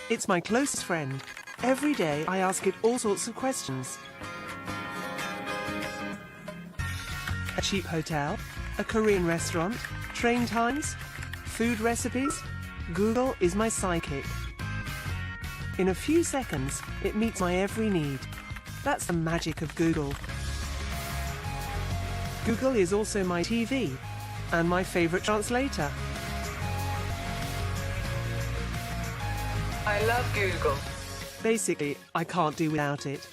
It's my closest friend. Every day I ask it all sorts of questions. A cheap hotel, a Korean restaurant, train times, food recipes. Google is my sidekick. In a few seconds, it meets my every need. That's the magic of Google. Google is also my TV and my favorite translator. I love Google. Basically, I can't do without it.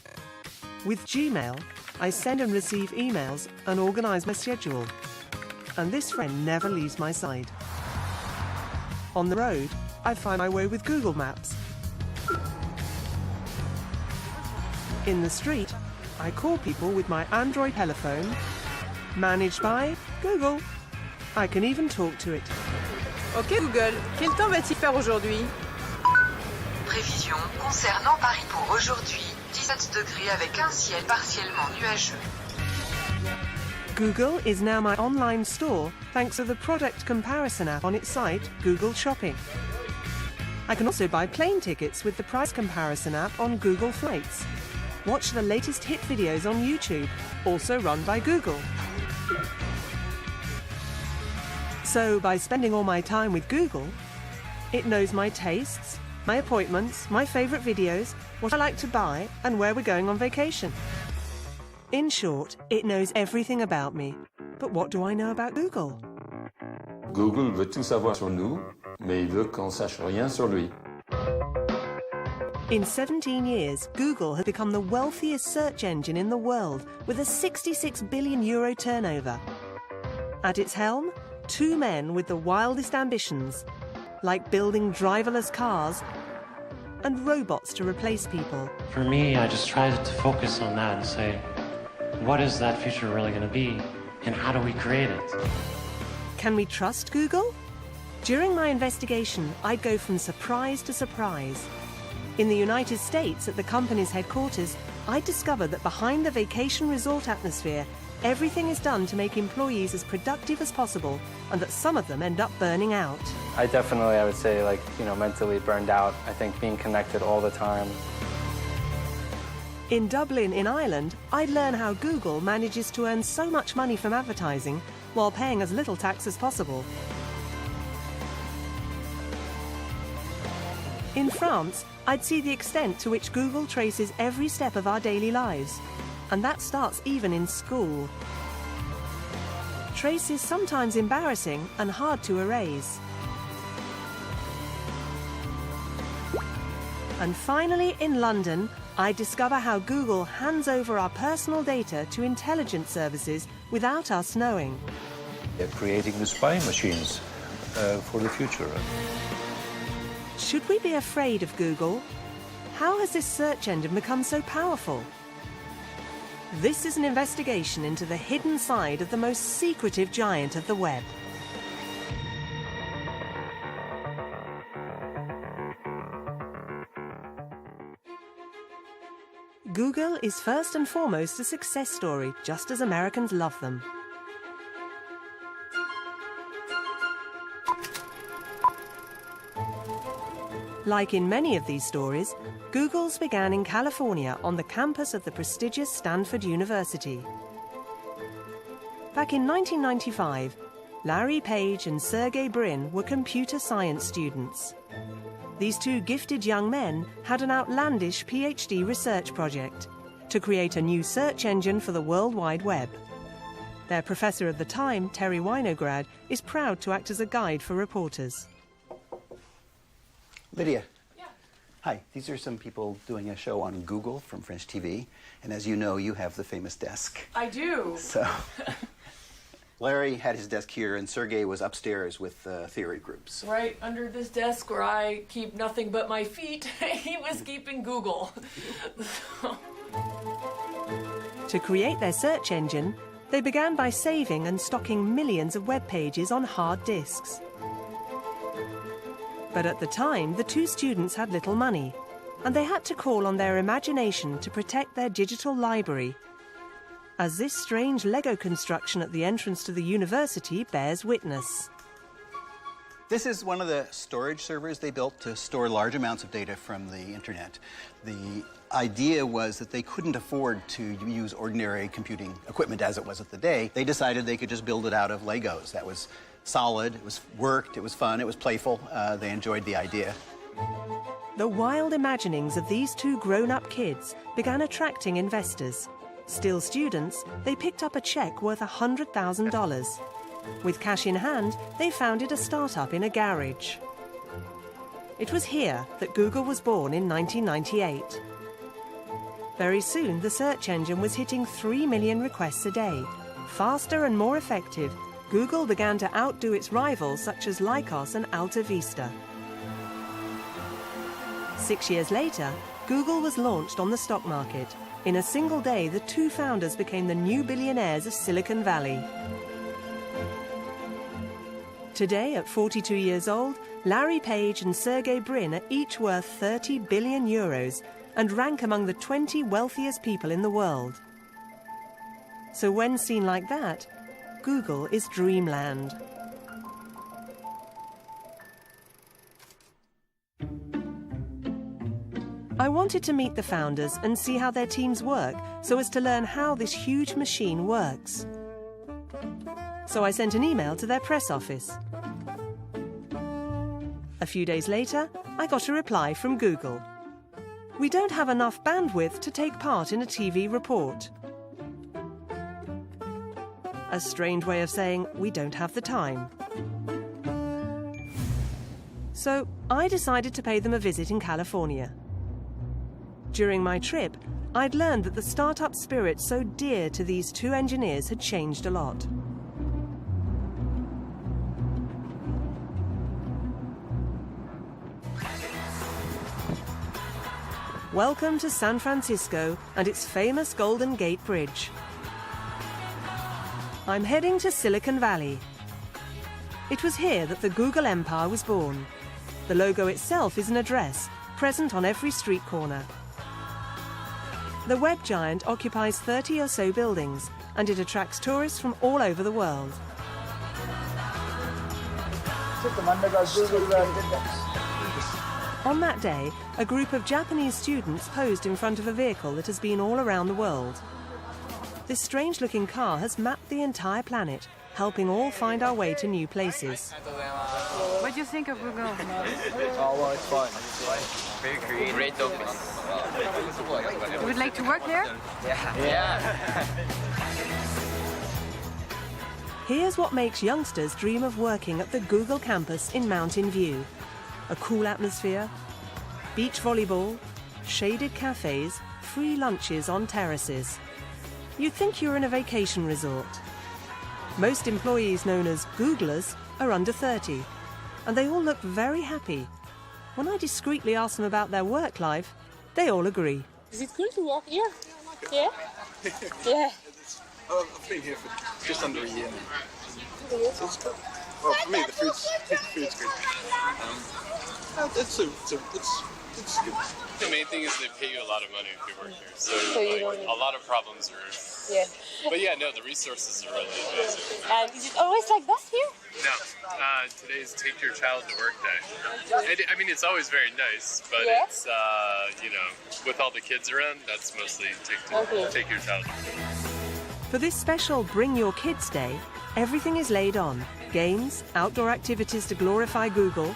With Gmail, I send and receive emails and organize my schedule. And this friend never leaves my side. On the road, I find my way with Google Maps. In the street, I call people with my Android telephone, managed by Google. I can even talk to it. Ok Google, quel temps va-t-il faire aujourd'hui? Prévision concernant Paris pour aujourd'hui, 17 degrés avec un ciel partiellement nuageux. Google is now my online store thanks to the product comparison app on its site, Google Shopping. I can also buy plane tickets with the price comparison app on Google Flights. Watch the latest hit videos on YouTube, also run by Google. So by spending all my time with Google, it knows my tastes, my appointments, my favorite videos, what I like to buy, and where we're going on vacation. In short, it knows everything about me. But what do I know about Google? Google veut tout savoir sur nous, mais il veut qu'on sache rien sur lui. In 17 years, Google has become the wealthiest search engine in the world with a 66 billion euro turnover. At its helm, two men with the wildest ambitions, like building driverless cars and robots to replace people. For me, I just tried to focus on that and say, what is that future really going to be, and how do we create it? Can we trust Google? During my investigation, I'd go from surprise to surprise. In the United States, at the company's headquarters, I discovered that behind the vacation resort atmosphere, everything is done to make employees as productive as possible, and that some of them end up burning out. I would say, mentally burned out. I think being connected all the time. In Dublin, in Ireland, I'd learn how Google manages to earn so much money from advertising while paying as little tax as possible. In France, I'd see the extent to which Google traces every step of our daily lives. And that starts even in school. Trace is sometimes embarrassing and hard to erase. And finally, in London, I discover how Google hands over our personal data to intelligence services without us knowing. They're creating the spy machines for the future. Should we be afraid of Google? How has this search engine become so powerful? This is an investigation into the hidden side of the most secretive giant of the web. Google is first and foremost a success story, just as Americans love them. Like in many of these stories, Google's began in California on the campus of the prestigious Stanford University. Back in 1995, Larry Page and Sergey Brin were computer science students. These two gifted young men had an outlandish PhD research project to create a new search engine for the World Wide Web. Their professor at the time, Terry Winograd, is proud to act as a guide for reporters. Lydia. Yeah. Hi, these are some people doing a show on Google from French TV. And as you know, you have the famous desk. I do. So, Larry had his desk here, and Sergey was upstairs with theory groups. Right under this desk where I keep nothing but my feet, he was keeping Google. To create their search engine, they began by saving and stocking millions of web pages on hard disks. But at the time, the two students had little money, and they had to call on their imagination to protect their digital library, as this strange Lego construction at the entrance to the university bears witness. This is one of the storage servers they built to store large amounts of data from the internet. The idea was that they couldn't afford to use ordinary computing equipment as it was at the day. They decided they could just build it out of Legos. That was solid, it worked, it was fun, it was playful. They enjoyed the idea. The wild imaginings of these two grown-up kids began attracting investors. Still students, they picked up a check worth $100,000. With cash in hand, they founded a startup in a garage. It was here that Google was born in 1998. Very soon, the search engine was hitting 3 million requests a day. Faster and more effective, Google began to outdo its rivals such as Lycos and Alta Vista. 6 years later, Google was launched on the stock market. In a single day, the two founders became the new billionaires of Silicon Valley. Today, at 42 years old, Larry Page and Sergey Brin are each worth 30 billion euros and rank among the 20 wealthiest people in the world. So when seen like that, Google is dreamland. I wanted to meet the founders and see how their teams work so as to learn how this huge machine works. So I sent an email to their press office. A few days later, I got a reply from Google. We don't have enough bandwidth to take part in a TV report. A strange way of saying we don't have the time. So I decided to pay them a visit in California. During my trip, I'd learned that the startup spirit so dear to these two engineers had changed a lot. Welcome to San Francisco and its famous Golden Gate Bridge. I'm heading to Silicon Valley. It was here that the Google empire was born. The logo itself is an address, present on every street corner. The web giant occupies 30 or so buildings, and it attracts tourists from all over the world. On that day, a group of Japanese students posed in front of a vehicle that has been all around the world. This strange-looking car has mapped the entire planet, helping all find our way to new places. What do you think of Google? Oh, well, it's fun. Very creative. Great office. You would like to work there? Yeah. Here's what makes youngsters dream of working at the Google campus in Mountain View. A cool atmosphere, beach volleyball, shaded cafes, free lunches on terraces. You'd think you're in a vacation resort. Most employees known as Googlers are under 30, and they all look very happy. When I discreetly ask them about their work life, they all agree. Is it cool to work here? Yeah? Yeah. I've been here for just under a year now. So it's good. Well, for me, the food's good. It's good. The main thing is they pay you a lot of money if you work here. So like, a lot of problems are... Yeah. But yeah, no, the resources are really amazing. And is it always like this here? No. Today's Take Your Child to Work Day. And, I mean, it's always very nice, but it's, you know, with all the kids around, that's mostly take your child. For this special Bring Your Kids Day, everything is laid on. Games, outdoor activities to glorify Google,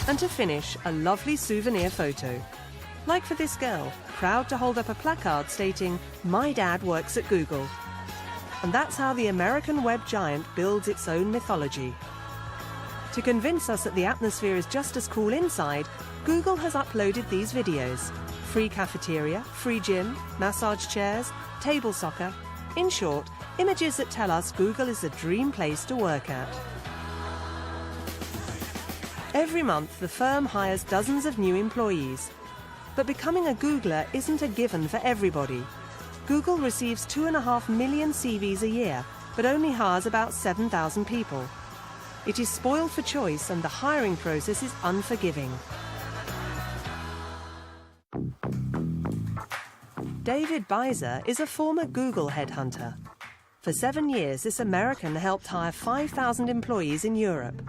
and to finish, a lovely souvenir photo. Like for this girl, proud to hold up a placard stating, "My dad works at Google." And that's how the American web giant builds its own mythology. To convince us that the atmosphere is just as cool inside, Google has uploaded these videos. Free cafeteria, free gym, massage chairs, table soccer. In short, images that tell us Google is a dream place to work at. Every month, the firm hires dozens of new employees. But becoming a Googler isn't a given for everybody. Google receives 2.5 million CVs a year, but only hires about 7,000 people. It is spoiled for choice, and the hiring process is unforgiving. David Beiser is a former Google headhunter. For 7 years, this American helped hire 5,000 employees in Europe.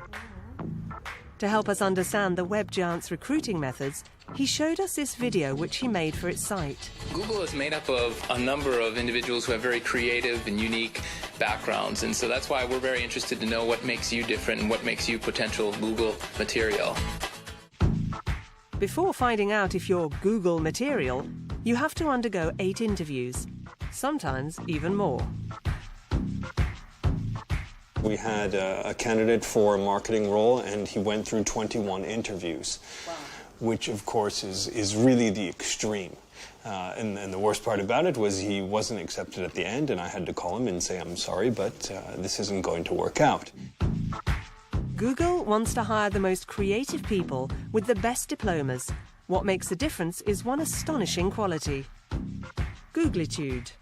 To help us understand the web giant's recruiting methods, he showed us this video which he made for its site. Google is made up of a number of individuals who have very creative and unique backgrounds, and so that's why we're very interested to know what makes you different and what makes you potential Google material. Before finding out if you're Google material, you have to undergo 8 interviews, sometimes even more. We had a candidate for a marketing role, and he went through 21 interviews, which of course is really the extreme. And the worst part about it was he wasn't accepted at the end, and I had to call him and say, I'm sorry, but this isn't going to work out. Google wants to hire the most creative people with the best diplomas. What makes a difference is one astonishing quality: Googlitude.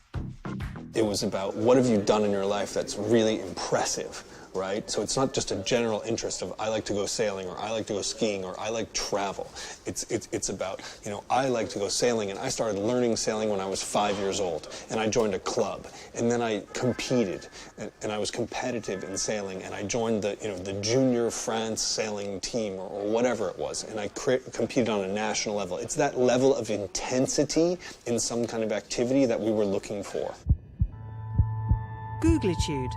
It was about what have you done in your life that's really impressive, right? So it's not just a general interest of I like to go sailing, or I like to go skiing, or I like travel. It's about, you know, I like to go sailing, and I started learning sailing when I was 5 years old, and I joined a club, and then I competed, and I was competitive in sailing, and I joined the junior France sailing team, or whatever it was, and I competed on a national level. It's that level of intensity in some kind of activity that we were looking for. Googlitude,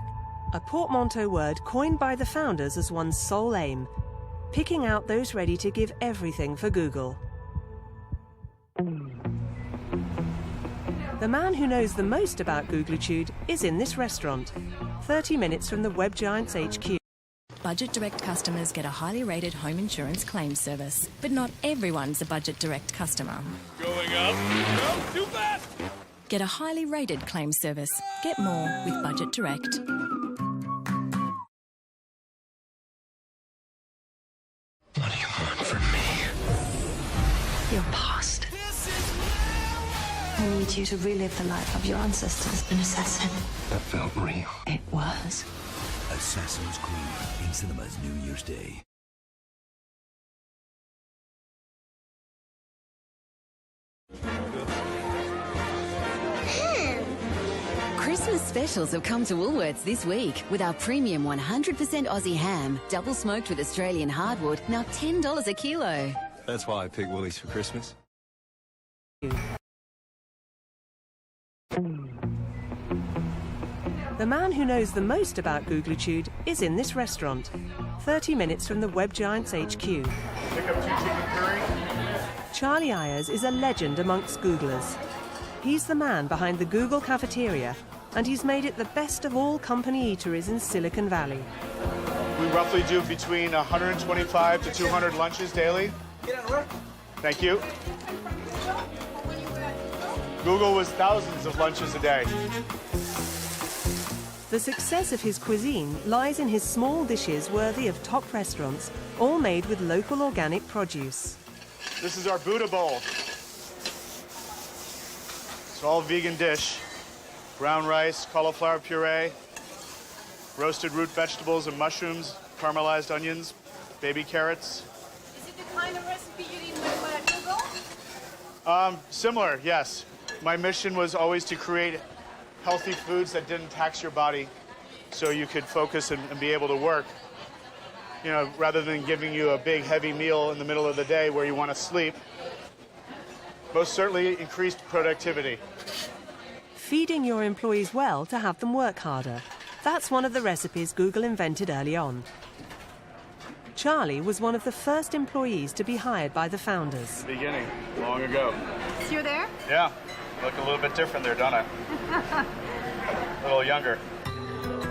a portmanteau word coined by the founders as one's sole aim, picking out those ready to give everything for Google. The man who knows the most about Googlitude is in this restaurant, 30 minutes from the web giant's HQ. Budget Direct customers get a highly rated home insurance claims service, but not everyone's a Budget Direct customer. Going up. No, too fast! Get a highly rated claims service. Get more with Budget Direct. What do you want from me? Your past. I need you to relive the life of your ancestors, an assassin. That felt real. It was. Assassin's Creed in cinemas New Year's Day. Christmas specials have come to Woolworths this week with our premium 100% Aussie ham, double smoked with Australian hardwood, now $10 a kilo. That's why I picked Woolies for Christmas. The man who knows the most about Googlitude is in this restaurant, 30 minutes from the web giant's HQ. Pick up 2 chicken curry. Charlie Ayers is a legend amongst Googlers. He's the man behind the Google cafeteria, and he's made it the best of all company eateries in Silicon Valley. We roughly do between 125 to 200 lunches daily. Thank you. Google was thousands of lunches a day. The success of his cuisine lies in his small dishes worthy of top restaurants, all made with local organic produce. This is our Buddha bowl. It's all vegan dish. Brown rice, cauliflower puree, roasted root vegetables and mushrooms, caramelized onions, baby carrots. Is it the kind of recipe you did with Google? Similar, yes. My mission was always to create healthy foods that didn't tax your body so you could focus and be able to work. You know, rather than giving you a big, heavy meal in the middle of the day where you want to sleep. Most certainly increased productivity. Feeding your employees well to have them work harder. That's one of the recipes Google invented early on. Charlie was one of the first employees to be hired by the founders. Beginning, long ago. So you're there? Yeah, look a little bit different there, don't I? A little younger.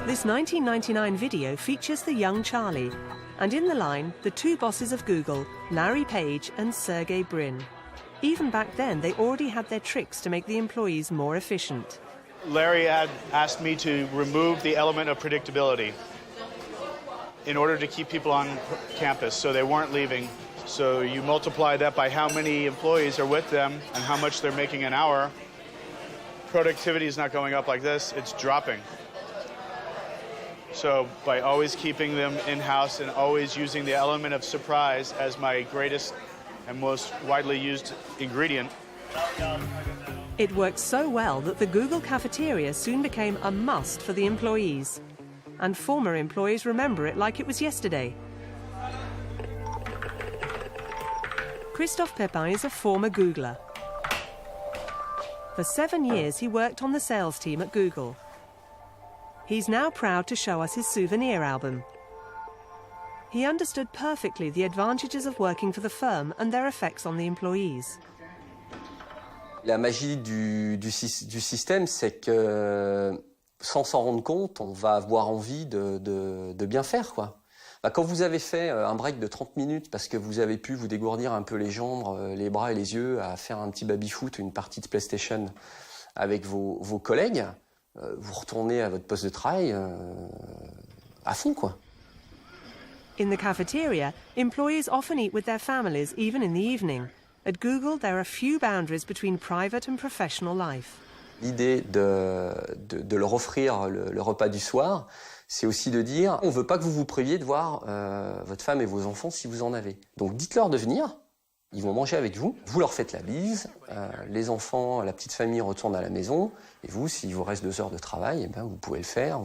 This 1999 video features the young Charlie, and in the line, the 2 bosses of Google, Larry Page and Sergey Brin. Even back then, they already had their tricks to make the employees more efficient. Larry had asked me to remove the element of predictability in order to keep people on campus so they weren't leaving. So you multiply that by how many employees are with them and how much they're making an hour. Productivity is not going up like this, it's dropping. So by always keeping them in-house and always using the element of surprise as my greatest and most widely used ingredient. It worked so well that the Google cafeteria soon became a must for the employees. And former employees remember it like it was yesterday. Christophe Pepin is a former Googler. For 7 years, he worked on the sales team at Google. He's now proud to show us his souvenir album. He understood perfectly the advantages of working for the firm and their effects on the employees. La magie du système, c'est que sans s'en rendre compte, on va avoir envie de bien faire, quoi. Quand vous avez fait un break de 30 minutes parce que vous avez pu vous dégourdir un peu les jambes, les bras et les yeux à faire un petit baby-foot, une partie de PlayStation avec vos collègues, vous retournez à votre poste de travail à fond, quoi. In the cafeteria, employees often eat with their families even in the evening. At Google, there are few boundaries between private and professional life. L'idée de leur offrir le repas du soir, c'est aussi de dire on ne veut pas que vous vous priviez de voir votre femme et vos enfants si vous en avez. Donc dites-leur de venir, ils vont manger avec vous, vous leur faites la bise, les enfants, la petite famille retourne à la maison, et vous, s'il vous reste 2 heures de travail, eh ben, vous pouvez le faire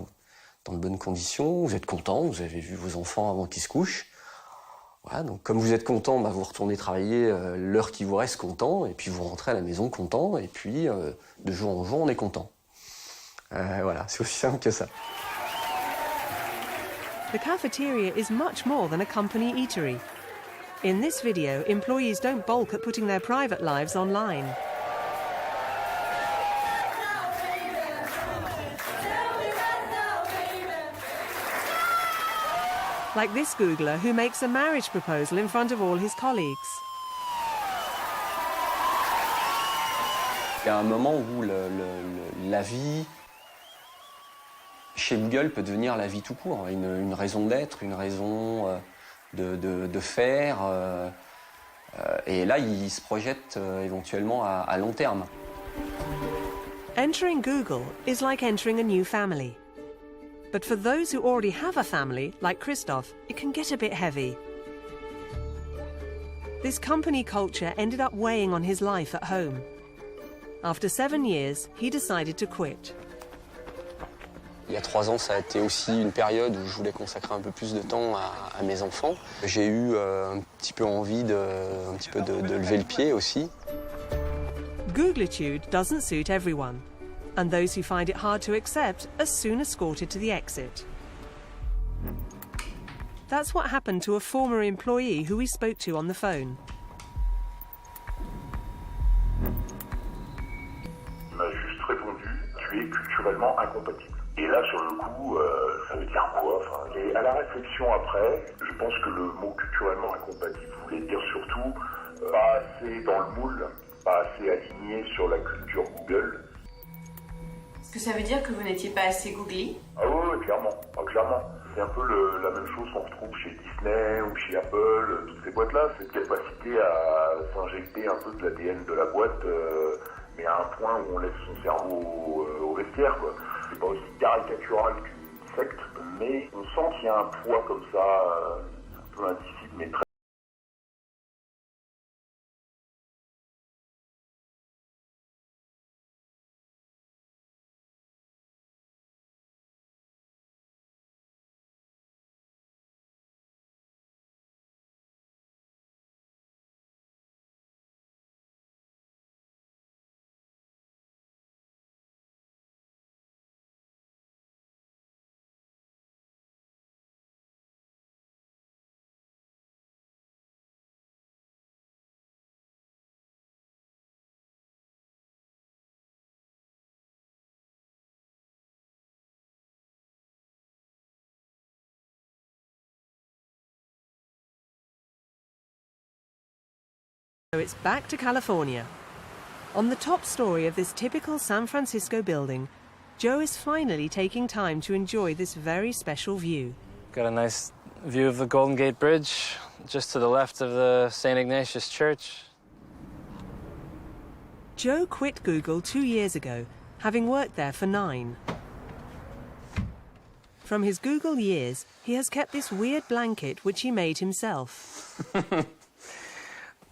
dans de bonnes conditions, vous êtes content, vous avez vu vos enfants avant qu'ils se couchent. Voilà, donc comme vous êtes content, bah, vous retournez travailler l'heure qui vous reste content, et puis vous rentrez à la maison content, et puis de jour en jour, on est content. Voilà, c'est aussi simple que ça. The cafeteria is much more than a company eatery. In this video, employees don't balk at putting their private lives online. Like this Googler who makes a marriage proposal in front of all his colleagues. Il y a un moment où la vie chez Google peut devenir la vie tout court, une raison d'être, une raison de faire. Et là, il se projette éventuellement à long terme. Entering Google is like entering a new family. But for those who already have a family, like Christophe, it can get a bit heavy. This company culture ended up weighing on his life at home. After 7 years, he decided to quit. Il y a 3 ans, ça a été aussi une période où je voulais consacrer un peu plus de temps à mes enfants. J'ai eu un petit peu envie de lever le pied aussi. Googlitude doesn't suit everyone, and those who find it hard to accept are soon escorted to the exit. That's what happened to a former employee who we spoke to on the phone. Il m'a juste répondu « Tu es culturellement incompatible ». Et là, sur le coup, ça veut dire quoi? Et à la réflexion après, je pense que le mot culturellement incompatible voulait dire surtout pas assez dans le moule, pas assez aligné sur la culture Google. Est-ce que ça veut dire que vous n'étiez pas assez googly? Ah oui, clairement. Ah, clairement. C'est un peu la même chose qu'on retrouve chez Disney ou chez Apple, toutes ces boîtes-là, cette capacité à s'injecter un peu de l'ADN de la boîte, mais à un point où on laisse son cerveau au vestiaire, quoi. C'est pas aussi caricatural qu'une secte, mais on sent qu'il y a un poids comme ça, un peu indicible, mais très... So it's back to California. On the top story of this typical San Francisco building, Joe is finally taking time to enjoy this very special view. Got a nice view of the Golden Gate Bridge, just to the left of the St. Ignatius Church. Joe quit Google 2 years ago, having worked there for 9. From his Google years, he has kept this weird blanket which he made himself.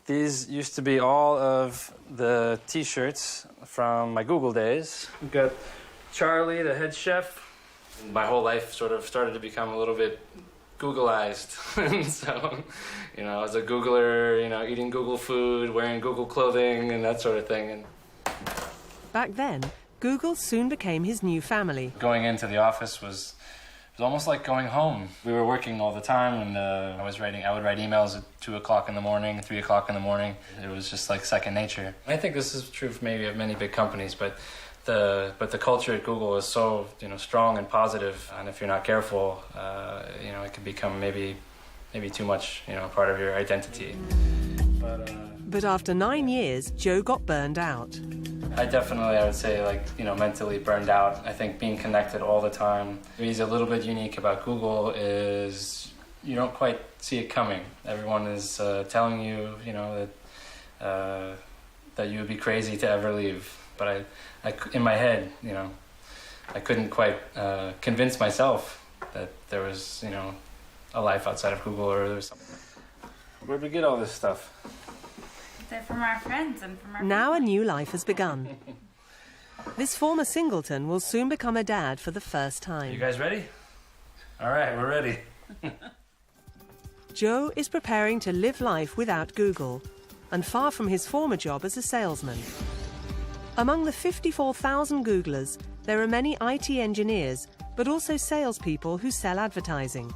These used to be all of the T-shirts from my Google days. We've got Charlie, the head chef. My whole life sort of started to become a little bit Googleized. And so, you know, as a Googler, you know, eating Google food, wearing Google clothing, and that sort of thing. And back then, Google soon became his new family. going into the office was almost like going home. We were working all the time, and I would write emails at 2 o'clock in the morning, 3 o'clock in the morning. It was just like second nature. I think this is true for maybe of many big companies, but the culture at Google is so, you know, strong and positive, and if you're not careful, you know, it can become maybe too much, you know, part of your identity. But after 9 years, Joe got burned out. I would say, like, you know, mentally burned out. I think being connected all the time. What's a little bit unique about Google is you don't quite see it coming. Everyone is telling you, you know, that you would be crazy to ever leave. But I in my head, you know, I couldn't quite convince myself that there was, you know, a life outside of Google, or there was something. Where'd we get all this stuff? They're from our friends and from our Now a new life has begun. This former singleton will soon become a dad for the first time. You guys ready? All right, we're ready. Joe is preparing to live life without Google, and far from his former job as a salesman. Among the 54,000 Googlers, there are many IT engineers, but also salespeople who sell advertising.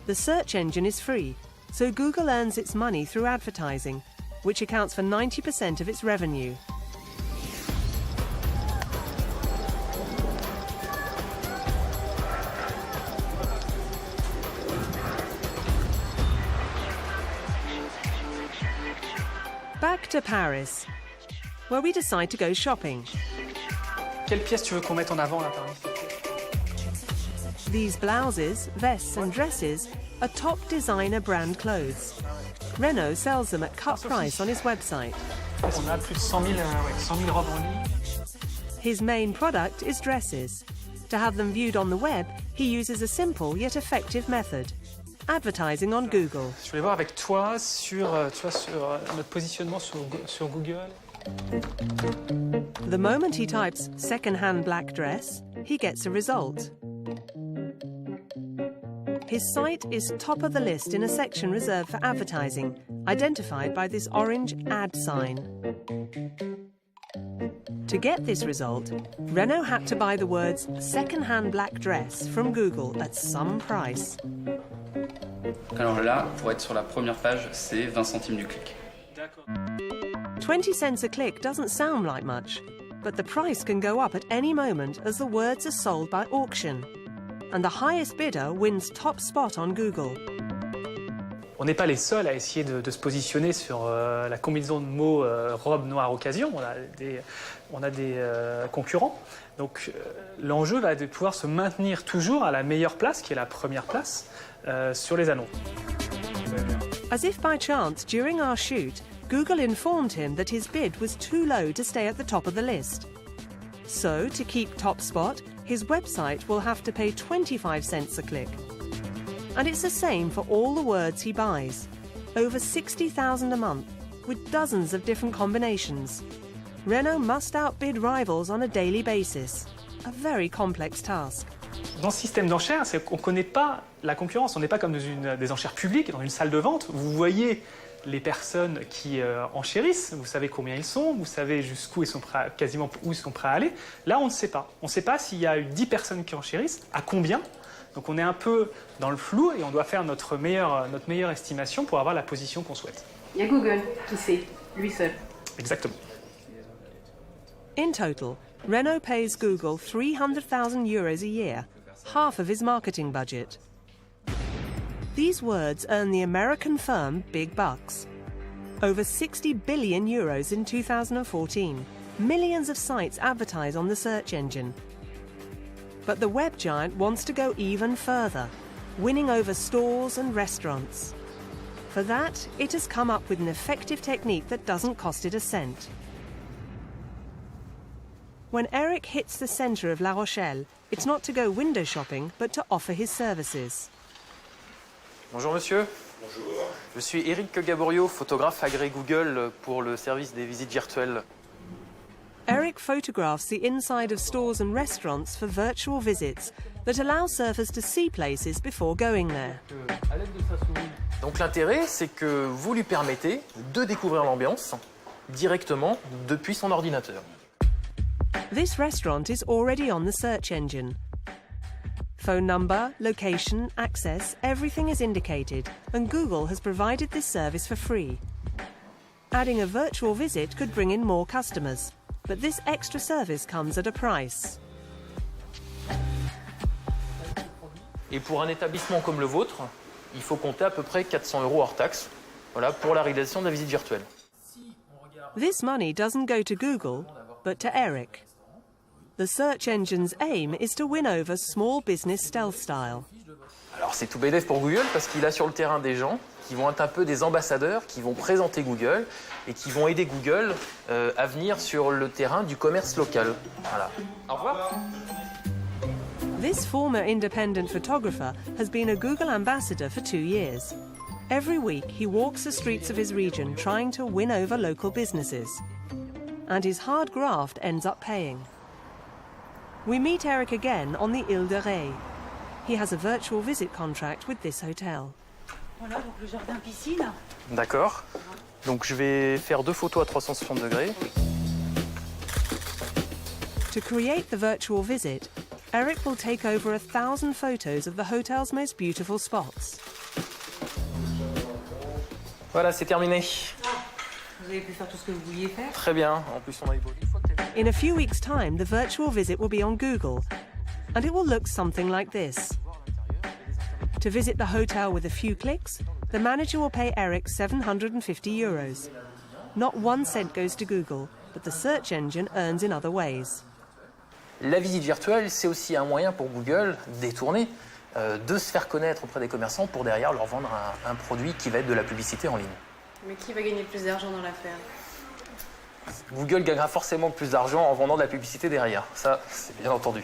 The search engine is free, so Google earns its money through advertising, which accounts for 90% of its revenue. Back to Paris, where we decide to go shopping. Quelle pièce tu veux qu'on mette en avant là, parmi? These blouses, vests and dresses are top designer brand clothes. Renault sells them at cut price on his website. On a plus de 100 000 robes en ligne. His main product is dresses. To have them viewed on the web, he uses a simple yet effective method: advertising on Google. Je voulais voir avec toi sur notre positionnement sur Google. The moment he types second-hand black dress, he gets a result. His site is top of the list in a section reserved for advertising, identified by this orange ad sign. To get this result, Renault had to buy the words second-hand black dress from Google at some price. Alors là, pour être sur la première page, c'est 20 centimes du clic. 20 cents a click doesn't sound like much, but the price can go up at any moment as the words are sold by auction. And the highest bidder wins top spot on Google. On n'est pas les seuls à essayer de se positionner sur la combinaison de mots robe noire occasion. On a des concurrents. Donc l'enjeu va être de pouvoir se maintenir toujours à la meilleure place, qui est la première place, sur les annonces. As if by chance, during our shoot, Google informed him that his bid was too low to stay at the top of the list. So, to keep top spot, his website will have to pay 25 cents a click. And it's the same for all the words he buys. Over 60,000 a month, with dozens of different combinations. Renault must outbid rivals on a daily basis. A very complex task. Dans ce système d'enchères, c'est qu'on ne connaît pas la concurrence. On n'est pas comme dans des enchères publiques, dans une salle de vente. Vous voyez les personnes qui enchérissent, vous savez combien ils sont, vous savez jusqu'où ils sont prêts, quasiment où ils sont prêts à aller. Là, on ne sait pas. On ne sait pas s'il y a eu 10 personnes qui enchérissent, à combien. Donc on est un peu dans le flou et on doit faire notre meilleure estimation pour avoir la position qu'on souhaite. Il y a Google qui sait, lui seul. Exactement. In total, Renault pays Google 300,000 euros a year, half of his marketing budget. These words earn the American firm big bucks. Over 60 billion euros in 2014. Millions of sites advertise on the search engine. But the web giant wants to go even further, winning over stores and restaurants. For that, it has come up with an effective technique that doesn't cost it a cent. When Eric hits the centre of La Rochelle, it's not to go window shopping, but to offer his services. Bonjour monsieur. Bonjour. Je suis Eric Gaborio, photographe agréé Google pour le service des visites virtuelles. Eric photographs the inside of stores and restaurants for virtual visits that allow surfers to see places before going there. Donc l'intérêt, c'est que vous lui permettez de découvrir l'ambiance directement depuis son ordinateur. This restaurant is already on the search engine. Phone number, location, access, everything is indicated, and Google has provided this service for free. Adding a virtual visit could bring in more customers, but this extra service comes at a price. Et pour un établissement comme le vôtre, il faut compter à peu près 400 € hors taxe, voilà, pour la réalisation de la visite virtuelle. This money doesn't go to Google, but to Eric. The search engine's aim is to win over small business stealth style. Alors c'est tout bénef pour Google parce qu'il a sur le terrain des gens qui vont être un peu des ambassadeurs, qui vont présenter Google et qui vont aider Google à venir sur le terrain du commerce local. Voilà. Au revoir. This former independent photographer has been a Google ambassador for 2 years. Every week he walks the streets of his region trying to win over local businesses. And his hard graft ends up paying. We meet Eric again on the Ile de Ré. He has a virtual visit contract with this hotel. Voilà, donc le jardin piscine. D'accord. Donc je vais faire 2 photos à 360 degrés. To create the virtual visit, Eric will take over 1,000 photos of the hotel's most beautiful spots. Voilà, c'est terminé. Vous avez pu faire tout ce que vous vouliez faire? Très bien. En plus, on a eu beau. In a few weeks' time, the virtual visit will be on Google, and it will look something like this. To visit the hotel with a few clicks, the manager will pay Eric €750. Not 1 cent goes to Google, but the search engine earns in other ways. La visite virtuelle, c'est aussi un moyen pour Google détourné de se faire connaître auprès des commerçants pour derrière leur vendre un produit qui va être de la publicité en ligne. Mais qui va gagner plus d'argent dans l'affaire? Google gagnera forcément plus d'argent en vendant de la publicité derrière. Ça, c'est bien entendu.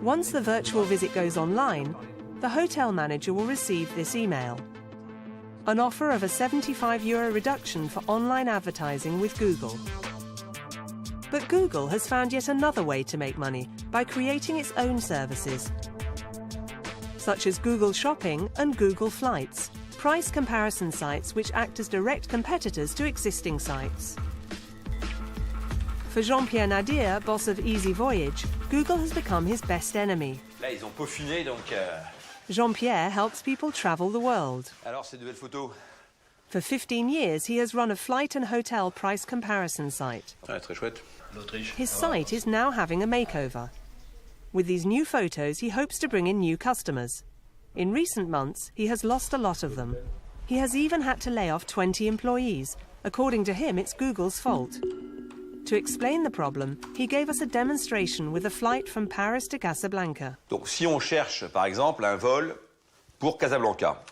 Once the virtual visit goes online, the hotel manager will receive this email. An offer of a €75 reduction for online advertising with Google. But Google has found yet another way to make money by creating its own services, such as Google Shopping and Google Flights, price comparison sites which act as direct competitors to existing sites. For Jean-Pierre Nadir, boss of Easy Voyage, Google has become his best enemy. Là, ils ont peaufiné, donc... Jean-Pierre helps people travel the world. Alors, ces nouvelles photos? For 15 years, he has run a flight and hotel price comparison site. Ouais, très chouette. L'Autriche. His site is now having a makeover. With these new photos, he hopes to bring in new customers. In recent months, he has lost a lot of them. He has even had to lay off 20 employees. According to him, it's Google's fault. To explain the problem, he gave us a demonstration with a flight from Paris to Casablanca. Donc, si on cherche, par exemple, un vol pour Casablanca,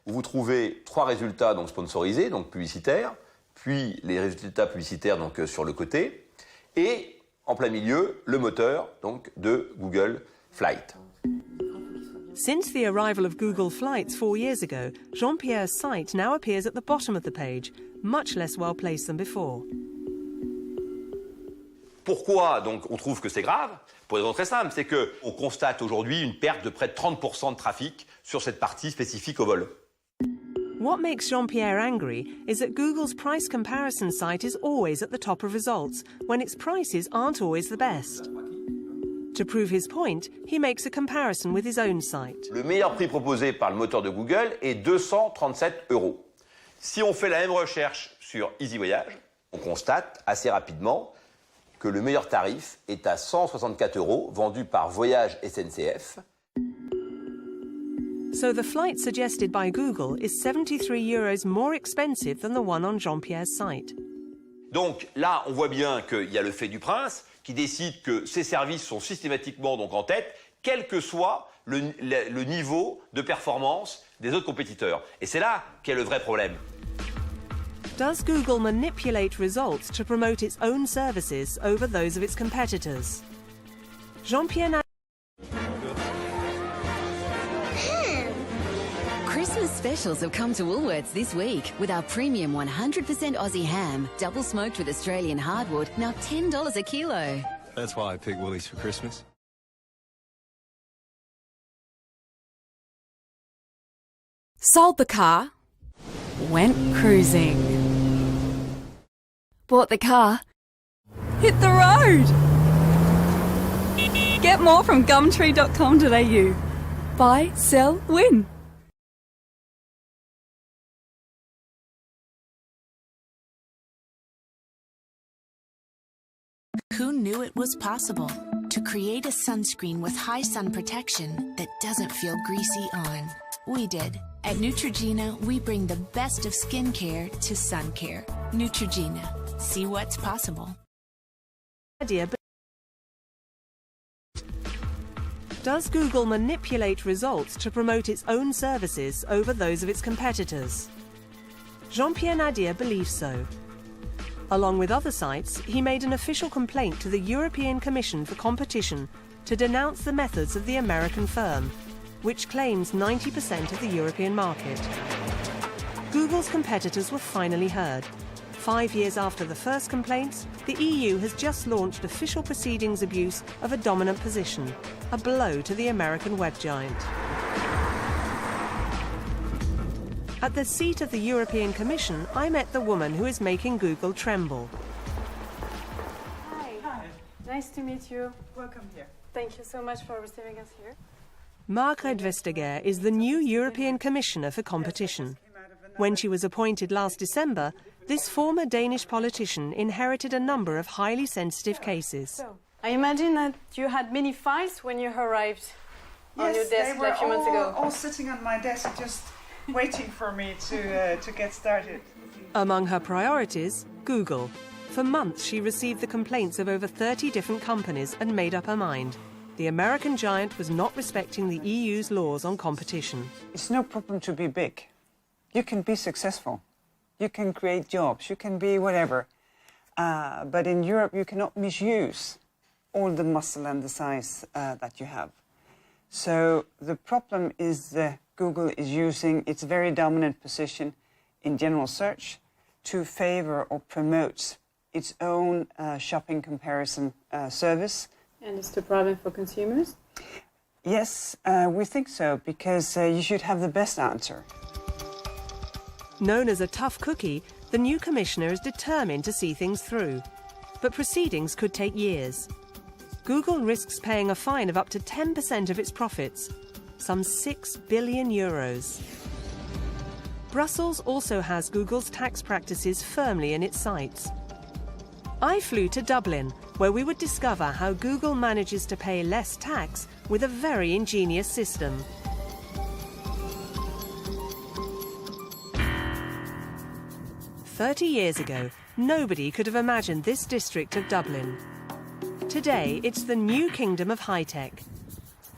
vous trouvez 3 résultats donc sponsorisés, donc publicitaires, puis les résultats publicitaires donc sur le côté, et en plein milieu, le moteur donc de Google Flight. Since the arrival of Google Flights 4 years ago, Jean-Pierre's site now appears at the bottom of the page, much less well placed than before. Pourquoi donc on trouve que c'est grave? Pour une raison très simple, c'est qu'on constate aujourd'hui une perte de près de 30% de trafic sur cette partie spécifique au vol. What makes Jean-Pierre angry is that Google's price comparison site is always at the top of results, when its prices aren't always the best. To prove his point, he makes a comparison with his own site. Le meilleur prix proposé par le moteur de Google est 237 €. Si on fait la même recherche sur Easy Voyage, on constate assez rapidement que le meilleur tarif est à 164 € vendu par Voyage SNCF. So the flight suggested by Google is €73 more expensive than the one on Jean-Pierre's site. Donc là, on voit bien qu'il y a le fait du prince qui décide que ces services sont systématiquement donc en tête, quel que soit le niveau de performance des autres compétiteurs. Et c'est là qu'est le vrai problème. Does Google manipulate results to promote its own services over those of its competitors? Jean-Pierre Christmas special. specials have come to Woolworths this week with our premium 100% Aussie ham, double smoked with Australian hardwood, now $10 a kilo. That's why I picked Woolies for Christmas. Sold the car. Went cruising. Bought the car. Hit the road. Get more from gumtree.com.au. Buy, sell, win. Who knew it was possible to create a sunscreen with high sun protection that doesn't feel greasy on? We did. At Neutrogena, we bring the best of skincare to sun care. Neutrogena. See what's possible. Does Google manipulate results to promote its own services over those of its competitors? Jean-Pierre Nadir believes so. Along with other sites, he made an official complaint to the European Commission for Competition to denounce the methods of the American firm, which claims 90% of the European market. Google's competitors were finally heard. 5 years after the first complaints, the EU has just launched official proceedings abuse of a dominant position, a blow to the American web giant. At the seat of the European Commission, I met the woman who is making Google tremble. Hi. Hi. Nice to meet you. Welcome here. Thank you so much for receiving us here. Margrethe Vestager is the new European Commissioner for Competition. When she was appointed last December, this former Danish politician inherited a number of highly sensitive cases. So, I imagine that you had many files when you arrived on your desk a few months ago. All sitting on my desk, just waiting for me to get started. Among her priorities, Google. For months, she received the complaints of over 30 different companies and made up her mind. The American giant was not respecting the EU's laws on competition. It's no problem to be big. You can be successful. You can create jobs. You can be whatever. But in Europe, you cannot misuse all the muscle and the size that you have. So the problem is that Google is using its very dominant position in general search to favor or promote its own shopping comparison service. And it's the problem for consumers? Yes, we think so, because you should have the best answer. Known as a tough cookie, the new commissioner is determined to see things through. But proceedings could take years. Google risks paying a fine of up to 10% of its profits, some €6 billion. Brussels also has Google's tax practices firmly in its sights. I flew to Dublin, where we would discover how Google manages to pay less tax with a very ingenious system. "30 years ago, nobody could have imagined this district of Dublin. Today, it's the new kingdom of high-tech.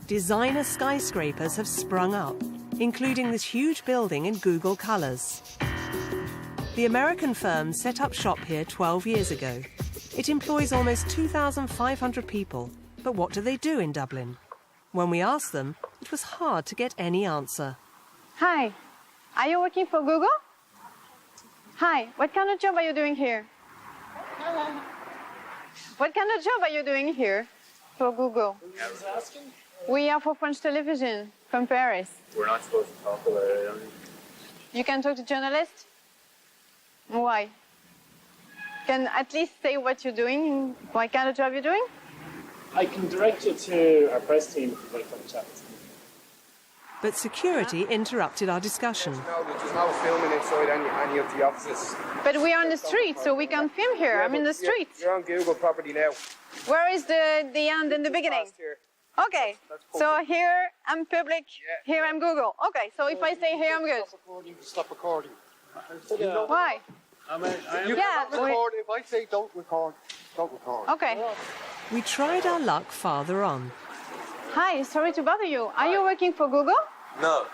Designer skyscrapers have sprung up, including this huge building in Google colours. The American firm set up shop here 12 years ago. It employs almost 2,500 people, but what do they do in Dublin? When we asked them, it was hard to get any answer. Hi, are you working for Google? Hi, what kind of job are you doing here? What kind of job are you doing here for Google? Who's asking? We are for French television from Paris. We're not supposed to talk about it. You can talk to journalists? Why? Can at least say what you're doing, what kind of job you're doing? I can direct you to our press team if you'd like to have a chat with them. But security interrupted our discussion. There's no filming inside any of the offices. But we are on the street, so we can film here. Yeah, I'm in the street. You're on Google property now. Where is the end and the beginning? Okay, so here I'm public, here I'm Google. Okay, so if I stay here, I'm good. Stop recording. Why? You cannot record. If I say don't record, don't record. Okay. We tried our luck farther on. Hi, sorry to bother you. Are you working for Google? No.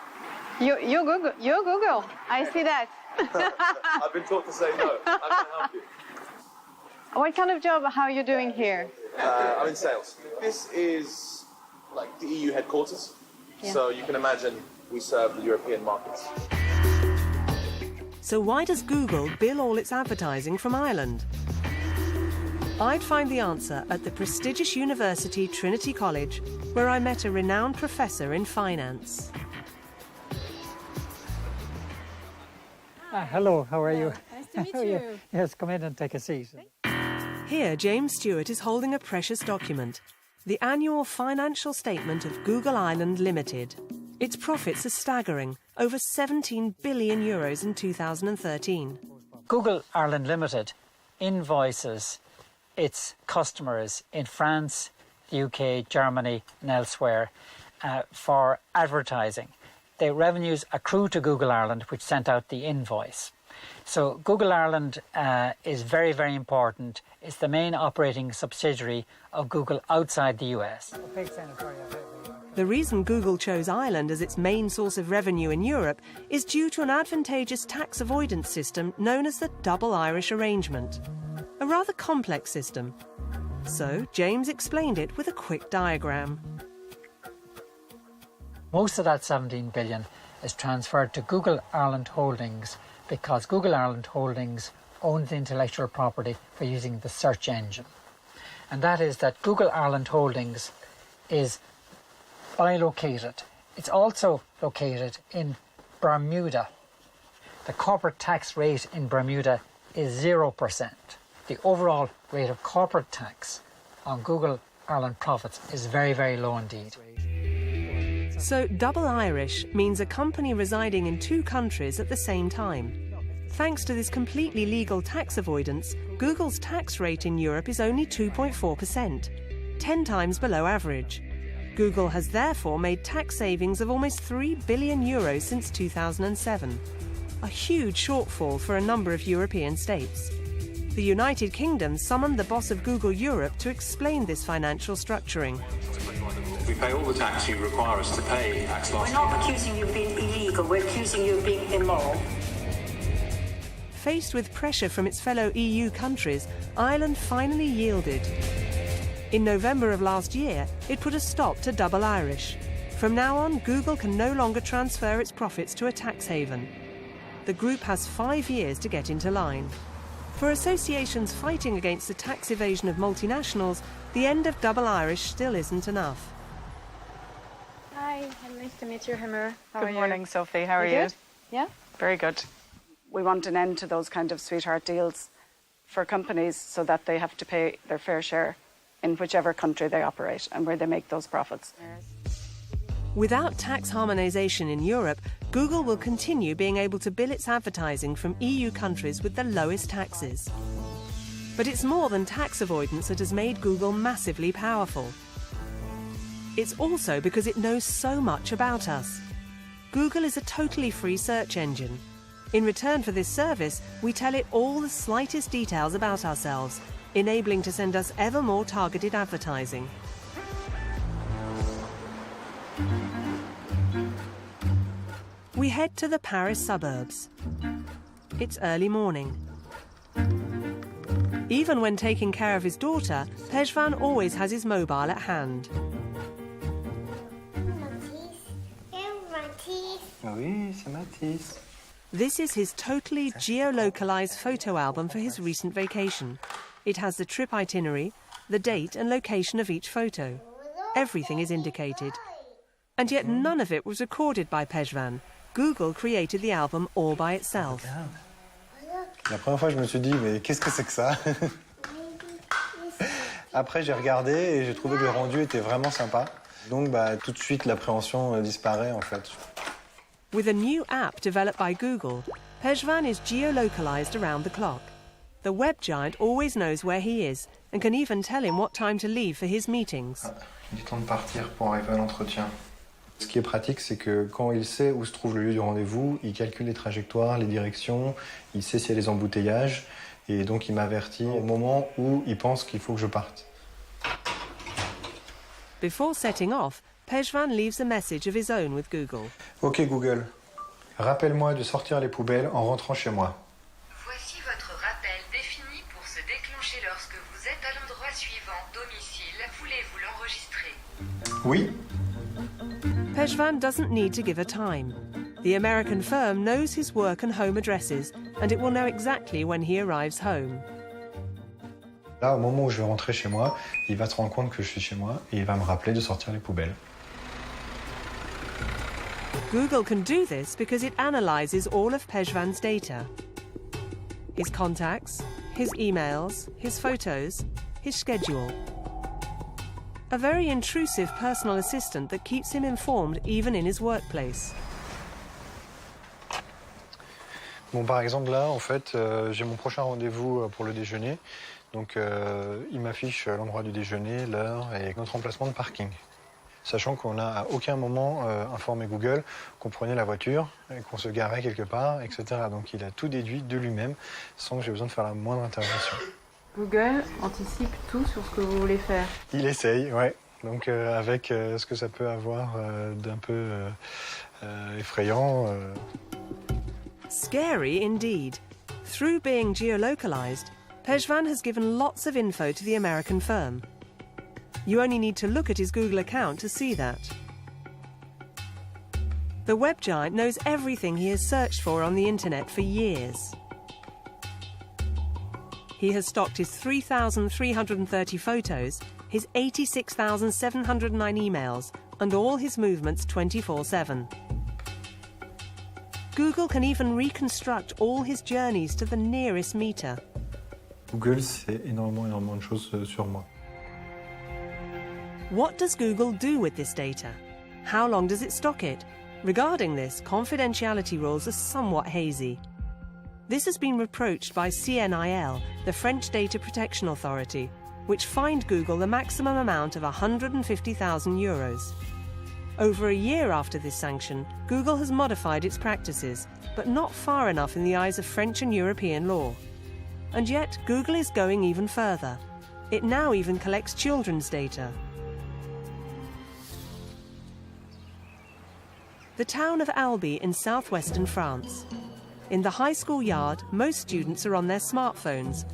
You're Google. You're Google. I see that. I've been taught to say no. How can I help you? What kind of job are you doing here? I'm in sales. This is like the EU headquarters. Yeah. So you can imagine we serve the European markets. So why does Google bill all its advertising from Ireland? I'd find the answer at the prestigious university Trinity College, where I met a renowned professor in finance. Hello, how are you? Nice to meet you. Yes, come in and take a seat. Here, James Stewart is holding a precious document, the annual financial statement of Google Ireland Limited. Its profits are staggering, over 17 billion euros in 2013. Google Ireland Limited invoices its customers in France, the UK, Germany and elsewhere for advertising. The revenues accrue to Google Ireland, which sent out the invoice. So Google Ireland is very, very important. It's the main operating subsidiary of Google outside the US. The reason Google chose Ireland as its main source of revenue in Europe is due to an advantageous tax avoidance system known as the Double Irish Arrangement. A rather complex system. So James explained it with a quick diagram. Most of that 17 billion is transferred to Google Ireland Holdings because Google Ireland Holdings owns the intellectual property for using the search engine. And that is that Google Ireland Holdings is bilocated. It's also located in Bermuda. The corporate tax rate in Bermuda is 0%. The overall rate of corporate tax on Google Ireland profits is very, very low indeed. So Double Irish means a company residing in two countries at the same time. Thanks to this completely legal tax avoidance, Google's tax rate in Europe is only 2.4%, 10 times below average. Google has therefore made tax savings of almost 3 billion euros since 2007, a huge shortfall for a number of European states. The United Kingdom summoned the boss of Google Europe to explain this financial structuring. We pay all the tax you require us to pay. We're not accusing you of being illegal, we're accusing you of being immoral. Faced with pressure from its fellow EU countries, Ireland finally yielded. In November of last year, it put a stop to Double Irish. From now on, Google can no longer transfer its profits to a tax haven. The group has 5 years to get into line. For associations fighting against the tax evasion of multinationals, the end of Double Irish still isn't enough. Hi, nice to meet you, Hammer. Good morning, Sophie. How are you? Good? Yeah? Very good. We want an end to those kind of sweetheart deals for companies so that they have to pay their fair share in whichever country they operate and where they make those profits. Without tax harmonisation in Europe, Google will continue being able to bill its advertising from EU countries with the lowest taxes. But it's more than tax avoidance that has made Google massively powerful. It's also because it knows so much about us. Google is a totally free search engine. In return for this service, we tell it all the slightest details about ourselves, enabling to send us ever more targeted advertising. We head to the Paris suburbs. It's early morning. Even when taking care of his daughter, Pejvan always has his mobile at hand. Oui, c'est Matisse. This is his totally geolocalized photo album for his recent vacation. It has the trip itinerary, the date and location of each photo. Everything is indicated. And yet none of it was recorded by Pejvan. Google created the album all by itself. La première fois, je me suis dit, mais qu'est-ce que c'est que ça? Après, j'ai regardé et j'ai trouvé que le rendu était vraiment sympa. Donc, tout de suite, l'appréhension disparaît, en fait. With a new app developed by Google, Pejvan is geolocalized around the clock. The web giant always knows where he is and can even tell him what time to leave for his meetings. Du temps de partir pour arriver à l'entretien. Ce qui est pratique, c'est que quand il sait où se trouve le lieu du rendez-vous, il calcule les trajectoires, les directions, il sait s'il y a des embouteillages, et donc il m'avertit au moment où il pense qu'il faut que je parte. Before setting off, Pejvan leaves a message of his own with Google. Ok Google, rappelle-moi de sortir les poubelles en rentrant chez moi. Voici votre rappel défini pour se déclencher lorsque vous êtes à l'endroit suivant, domicile. Voulez-vous l'enregistrer? Oui. Pejvan doesn't need to give a time. The American firm knows his work and home addresses, and it will know exactly when he arrives home. Là, au moment où je vais rentrer chez moi, il va se rendre compte que je suis chez moi et il va me rappeler de sortir les poubelles. Google can do this because it analyzes all of Pejvan's data. His contacts, his emails, his photos, his schedule. A very intrusive personal assistant that keeps him informed even in his workplace. Bon, par exemple, là, en fait, j'ai mon prochain rendez-vous pour le déjeuner. Donc, il m'affiche l'endroit du déjeuner, l'heure et notre emplacement de parking. Sachant qu'on n'a à aucun moment informé Google qu'on prenait la voiture, et qu'on se garait quelque part, etc. Donc il a tout déduit de lui-même sans que j'ai besoin de faire la moindre intervention. Google anticipe tout sur ce que vous voulez faire. Il essaye, ouais. Donc avec ce que ça peut avoir d'un peu effrayant. Scary indeed. Through being geolocalized, Pejvan has given lots of info to the American firm. You only need to look at his Google account to see that. The web giant knows everything he has searched for on the internet for years. He has stocked his 3,330 photos, his 86,709 emails, and all his movements 24/7. Google can even reconstruct all his journeys to the nearest meter. Google sait énormément de choses sur moi. What does Google do with this data? How long does it stock it? Regarding this, confidentiality rules are somewhat hazy. This has been reproached by CNIL, the French Data Protection Authority, which fined Google the maximum amount of €150,000. Over a year after this sanction, Google has modified its practices, but not far enough in the eyes of French and European law. And yet, Google is going even further. It now even collects children's data. The town of Albi in southwestern France. In the high school yard, most students are on their smartphones.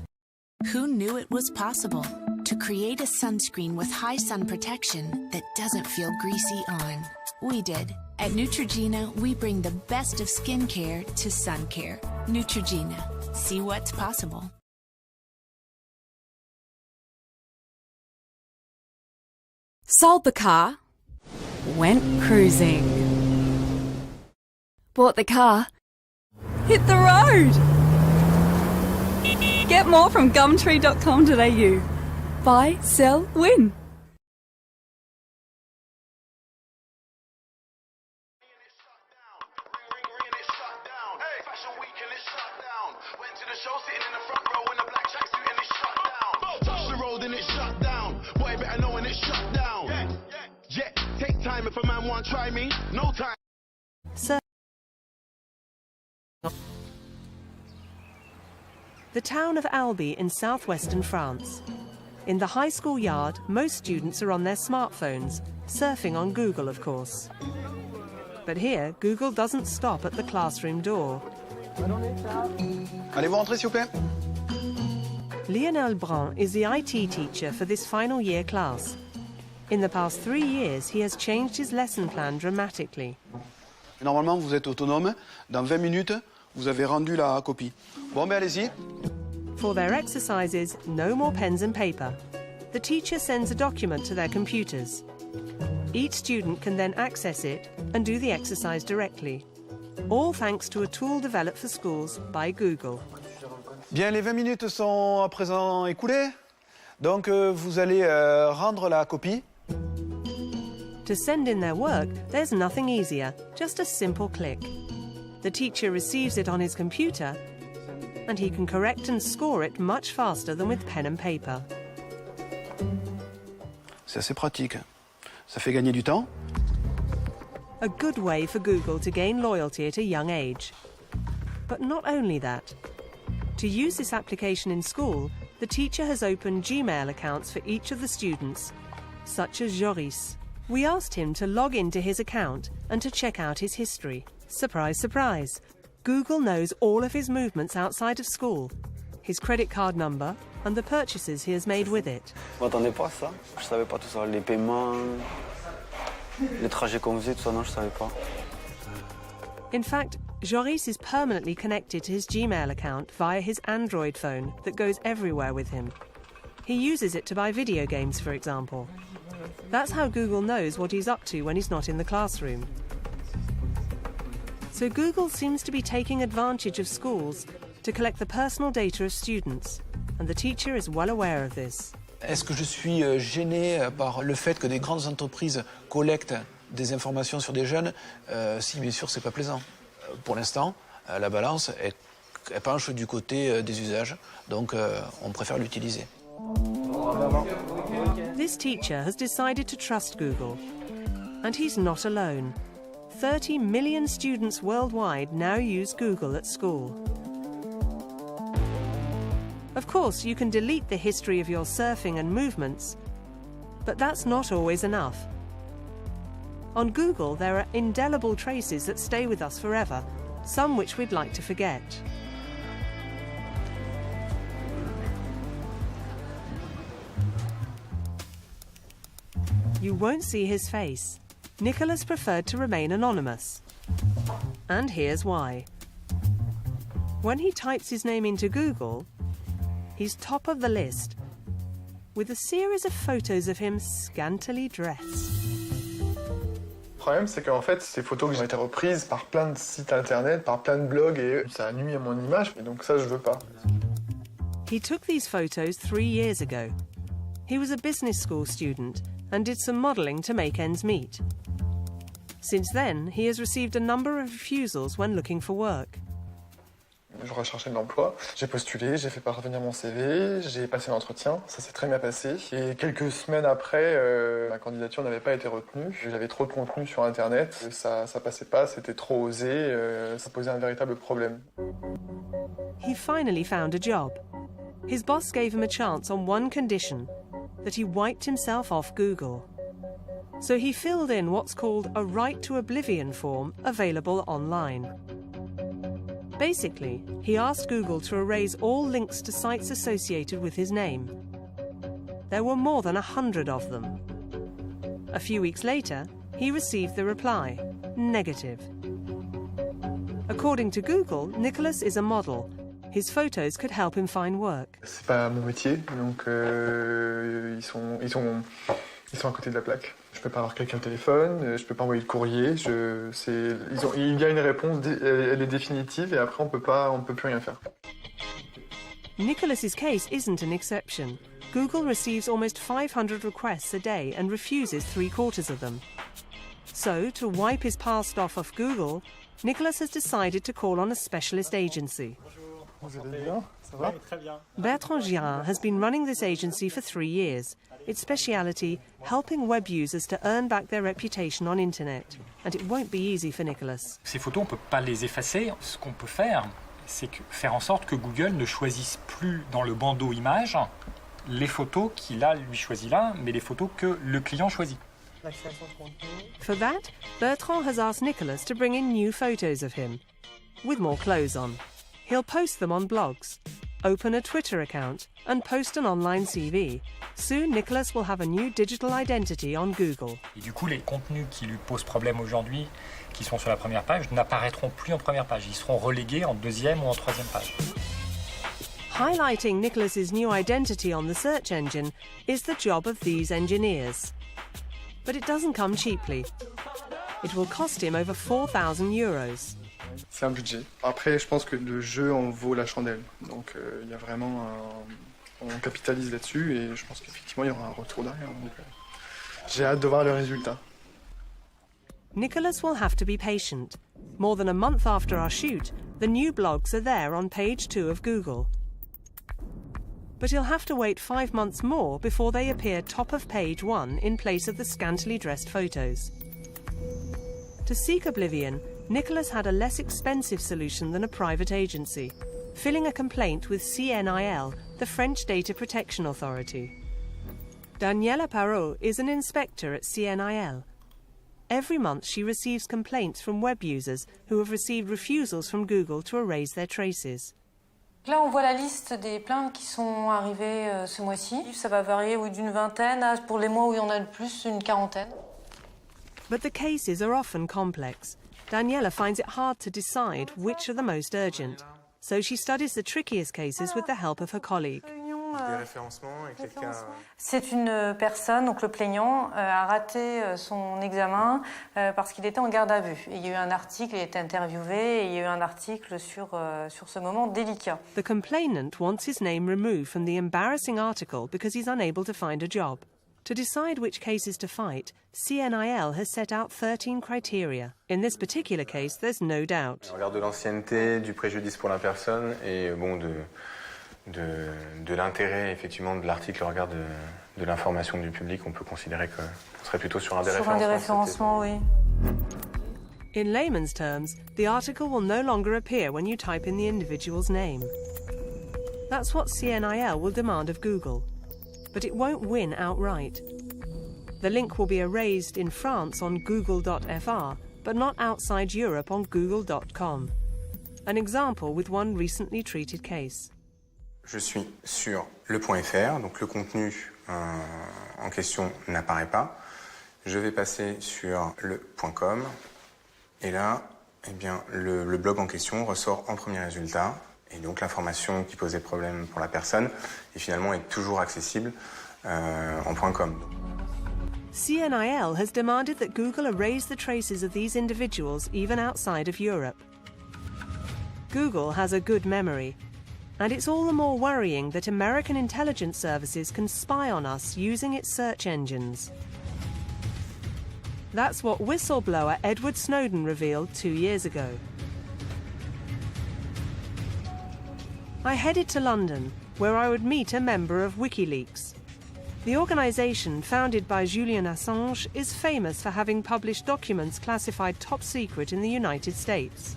Who knew it was possible to create a sunscreen with high sun protection that doesn't feel greasy on? We did. At Neutrogena, we bring the best of skincare to sun care. Neutrogena. See what's possible. Sold the car. Went cruising. Bought the car. Hit the road. Get more from gumtree.com.au. Buy, sell, win. If a man want try me, no time. The town of Albi in southwestern France. In the high school yard, most students are on their smartphones, surfing on Google, of course. But here, Google doesn't stop at the classroom door. Allez-vous rentrer, s'il vous plaît? Lionel Brun is the IT teacher for this final year class. In the past 3 years, he has changed his lesson plan dramatically. Normalement, vous êtes autonome. Dans 20 minutes, vous avez rendu la copie. Bon, ben allez-y. For their exercises, no more pens and paper. The teacher sends a document to their computers. Each student can then access it and do the exercise directly. All thanks to a tool developed for schools by Google. Bien, les 20 minutes sont à présent écoulées. Donc, vous allez rendre la copie. To send in their work, there's nothing easier, just a simple click. The teacher receives it on his computer, and he can correct and score it much faster than with pen and paper. C'est assez pratique. Ça fait gagner du temps. A good way for Google to gain loyalty at a young age. But not only that. To use this application in school, the teacher has opened Gmail accounts for each of the students, such as Joris. We asked him to log into his account and to check out his history. Surprise, surprise. Google knows all of his movements outside of school, his credit card number, and the purchases he has made with it. Je m'attendais pas à ça. Je savais pas tout ça. Les paiements, les trajets qu'on faisait, tout ça, non, je savais pas. In fact, Joris is permanently connected to his Gmail account via his Android phone that goes everywhere with him. He uses it to buy video games, for example. That's how Google knows what he's up to when he's not in the classroom. So Google seems to be taking advantage of schools to collect the personal data of students, and the teacher is well aware of this. Est-ce que je suis gêné par le fait que des grandes entreprises collectent des informations sur des jeunes? Si, bien sûr, c'est pas plaisant. Pour l'instant, la balance elle penche du côté des usages, donc on préfère l'utiliser. This teacher has decided to trust Google, and he's not alone. 30 million students worldwide now use Google at school. Of course, you can delete the history of your surfing and movements, but that's not always enough. On Google, there are indelible traces that stay with us forever, some which we'd like to forget. You won't see his face. Nicholas preferred to remain anonymous. And here's why. When he types his name into Google, he's top of the list, with a series of photos of him scantily dressed. Le problème, c'est qu'en fait, ces photos ont été reprises par plein de sites internet, par plein de blogs, et ça a nuit à mon image, et donc ça, je veux pas. He took these photos 3 years ago. He was a business school student and did some modelling to make ends meet. Since then, he has received a number of refusals when looking for work. Je recherchais de l'emploi, j'ai postulé, j'ai fait parvenir mon CV, j'ai passé l'entretien, ça s'est très bien passé. Et quelques semaines après, ma candidature n'avait pas été retenue. J'avais trop de contenu sur Internet, ça passait pas, c'était trop osé, ça posait un véritable problème. He finally found a job. His boss gave him a chance on one condition, that he wiped himself off Google. So he filled in what's called a right to oblivion form available online. Basically, he asked Google to erase all links to sites associated with his name. There were more than 100 of them. A few weeks later, he received the reply, negative. According to Google, Nicholas is a model. His photos could help him find work. C'est pas mon métier, donc ils sont à côté de la plaque. Je peux pas avoir quelqu'un au téléphone, je peux pas envoyer le courrier. Il y a une réponse, elle est définitive, et après on peut plus rien faire. Nicholas's case isn't an exception. Google receives almost 500 requests a day and refuses 3/4 of them. So, to wipe his past off of Google, Nicholas has decided to call on a specialist agency. Vous allez bien? Ça va? Très bien. Bertrand Girard has been running this agency for 3 years. Its speciality, helping web users to earn back their reputation on Internet. And it won't be easy for Nicholas. Ces photos, on ne peut pas les effacer. Ce qu'on peut faire, c'est faire en sorte que Google ne choisisse plus dans le bandeau images les photos qu'il a lui choisies là, mais les photos que le client choisit. For that, Bertrand has asked Nicholas to bring in new photos of him, with more clothes on. He'll post them on blogs, open a Twitter account, and post an online CV. Soon, Nicholas will have a new digital identity on Google. Et du coup, les contenus qui lui posent problème aujourd'hui, qui sont sur la première page, n'apparaîtront plus en première page. Ils seront relégués en deuxième ou en troisième page. Highlighting Nicholas's new identity on the search engine is the job of these engineers. But it doesn't come cheaply. It will cost him over €4,000. C'est un budget. Après, je pense que le jeu en vaut la chandelle. Donc, il y a vraiment on capitalise là-dessus, et je pense qu'effectivement, il y aura un retour derrière. Donc, j'ai hâte de voir le résultat. Nicholas will have to be patient. More than a month after our shoot, the new blogs are there on page 2 of Google. But he'll have to wait 5 months more before they appear top of page 1 in place of the scantily dressed photos. To seek oblivion, Nicholas had a less expensive solution than a private agency, filling a complaint with CNIL, the French Data Protection Authority. Daniela Parot is an inspector at CNIL. Every month she receives complaints from web users who have received refusals from Google to erase their traces. Là, on voit la liste des plaintes qui sont arrivées ce mois-ci. Ça va varier d'une vingtaine à, pour les mois où il y en a le plus, une quarantaine. But the cases are often complex, Daniela finds it hard to decide which are the most urgent, so she studies the trickiest cases with the help of her colleague. C'est une personne, donc le plaignant, a raté son examen parce qu'il était en garde à vue. Et il y a eu un article, il a été interviewé, et il y a eu un article sur ce moment délicat. The complainant wants his name removed from the embarrassing article because he's unable to find a job. To decide which cases to fight, CNIL has set out 13 criteria. In this particular case, there's no doubt. On regarde de l'ancienneté, du préjudice pour la personne et bon, de l'intérêt effectivement de l'article au regard de l'information du public. On peut considérer qu'on serait plutôt sur un déréférencement. Sur un déréférencement, oui. In layman's terms, the article will no longer appear when you type in the individual's name. That's what CNIL will demand of Google. But it won't win outright. The link will be erased in France on google.fr, but not outside Europe on google.com. An example with one recently treated case. Je suis sur le .fr, donc le contenu en question n'apparaît pas. Je vais passer sur le .com et là, eh bien, le blog en question ressort en premier résultat. Et donc l'information qui posait problème pour la personne et finalement est toujours accessible en .com. CNIL has demanded that Google erase the traces of these individuals even outside of Europe. Google has a good memory, and it's all the more worrying that American intelligence services can spy on us using its search engines. That's what whistleblower Edward Snowden revealed 2 years ago. I headed to London, where I would meet a member of WikiLeaks. The organisation, founded by Julian Assange, is famous for having published documents classified top secret in the United States.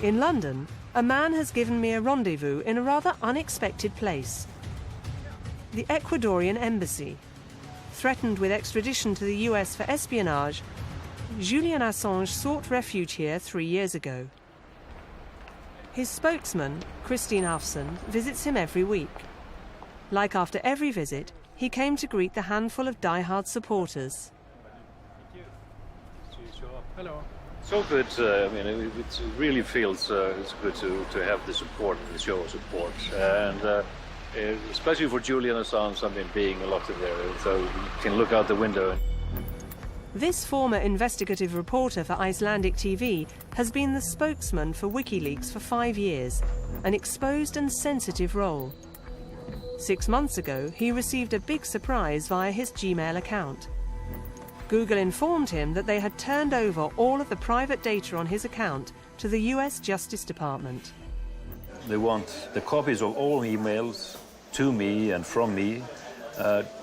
In London, a man has given me a rendezvous in a rather unexpected place. The Ecuadorian embassy. Threatened with extradition to the US for espionage, Julian Assange sought refuge here 3 years ago. His spokesman, Christine Hafsen, visits him every week. Like after every visit, he came to greet the handful of die-hard supporters. Hello. So good. I mean, it really feels it's good to have the support, the show of support, and especially for Julian Assange, I mean, being locked in there, so you can look out the window. This former investigative reporter for Icelandic TV has been the spokesman for WikiLeaks for 5 years, an exposed and sensitive role. 6 months ago, he received a big surprise via his Gmail account. Google informed him that they had turned over all of the private data on his account to the US Justice Department. They want the copies of all emails to me and from me,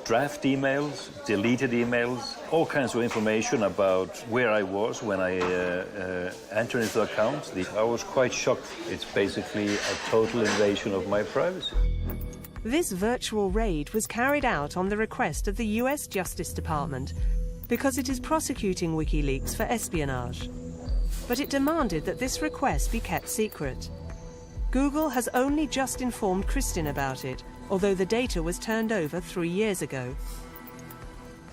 draft emails, deleted emails, all kinds of information about where I was when I entered into the account. I was quite shocked. It's basically a total invasion of my privacy. This virtual raid was carried out on the request of the US Justice Department because it is prosecuting WikiLeaks for espionage. But it demanded that this request be kept secret. Google has only just informed Kristin about it, although the data was turned over 3 years ago.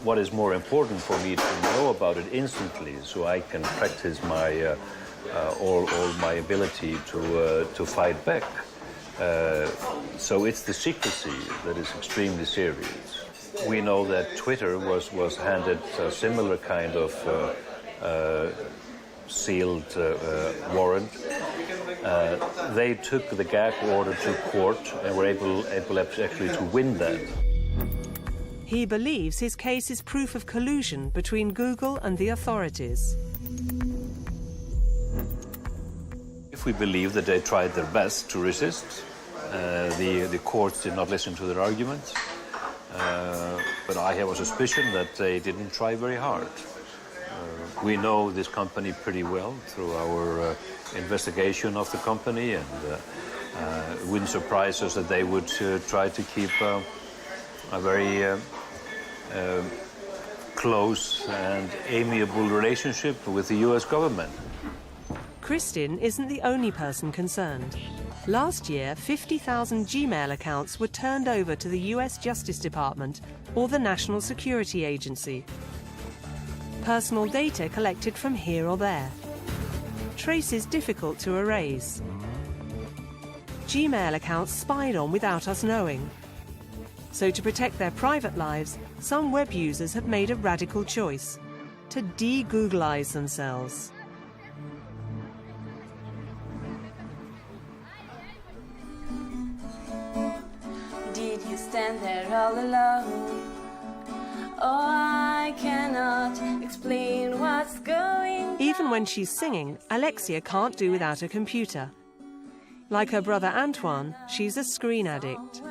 What is more important for me to know about it instantly, so I can practice my all my ability to fight back. So it's the secrecy that is extremely serious. We know that Twitter was handed a similar kind of sealed warrant. They took the gag order to court and were able actually to win that. He believes his case is proof of collusion between Google and the authorities. If we believe that they tried their best to resist, the courts did not listen to their arguments, but I have a suspicion that they didn't try very hard. We know this company pretty well through our investigation of the company, and it wouldn't surprise us that they would try to keep a very close and amiable relationship with the US government. Kristin isn't the only person concerned. Last year, 50,000 Gmail accounts were turned over to the US Justice Department or the National Security Agency. Personal data collected from here or there. Traces difficult to erase. Gmail accounts spied on without us knowing. So to protect their private lives, some web users have made a radical choice: to de-Googleize themselves. Did you stand there all alone? Oh, I cannot explain what's going on. Even when she's singing, Alexia can't do without a computer. Like her brother Antoine, she's a screen addict.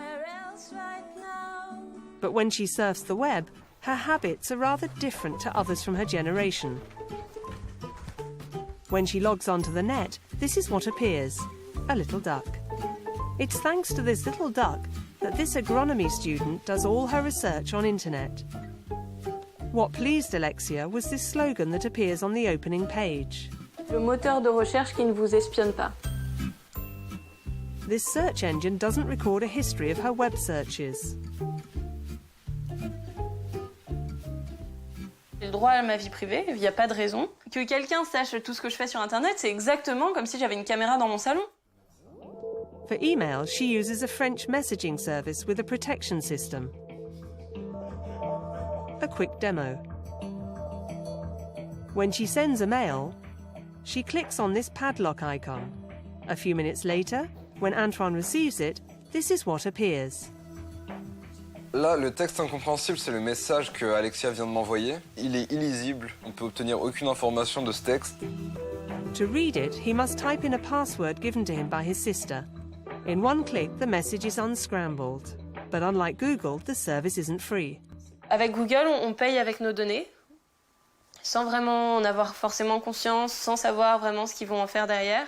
But when she surfs the web, her habits are rather different to others from her generation. When she logs onto the net, this is what appears: a little duck. It's thanks to this little duck that this agronomy student does all her research on internet. What pleased Alexia was this slogan that appears on the opening page. Le moteur de recherche qui ne vous espionne pas. This search engine doesn't record a history of her web searches. J'ai le droit à ma vie privée, il n'y a pas de raison. Que quelqu'un sache tout ce que je fais sur Internet, c'est exactement comme si j'avais une caméra dans mon salon. For email, she uses a French messaging service with a protection system. A quick demo. When she sends a mail, she clicks on this padlock icon. A few minutes later, when Antoine receives it, this is what appears. Là, le texte incompréhensible, c'est le message que Alexia vient de m'envoyer. Il est illisible, on ne peut obtenir aucune information de ce texte. To read it, he must type in a password given to him by his sister. In one click, the message is unscrambled. But unlike Google, the service isn't free. Avec Google, on paye avec nos données, sans vraiment en avoir forcément conscience, sans savoir vraiment ce qu'ils vont en faire derrière.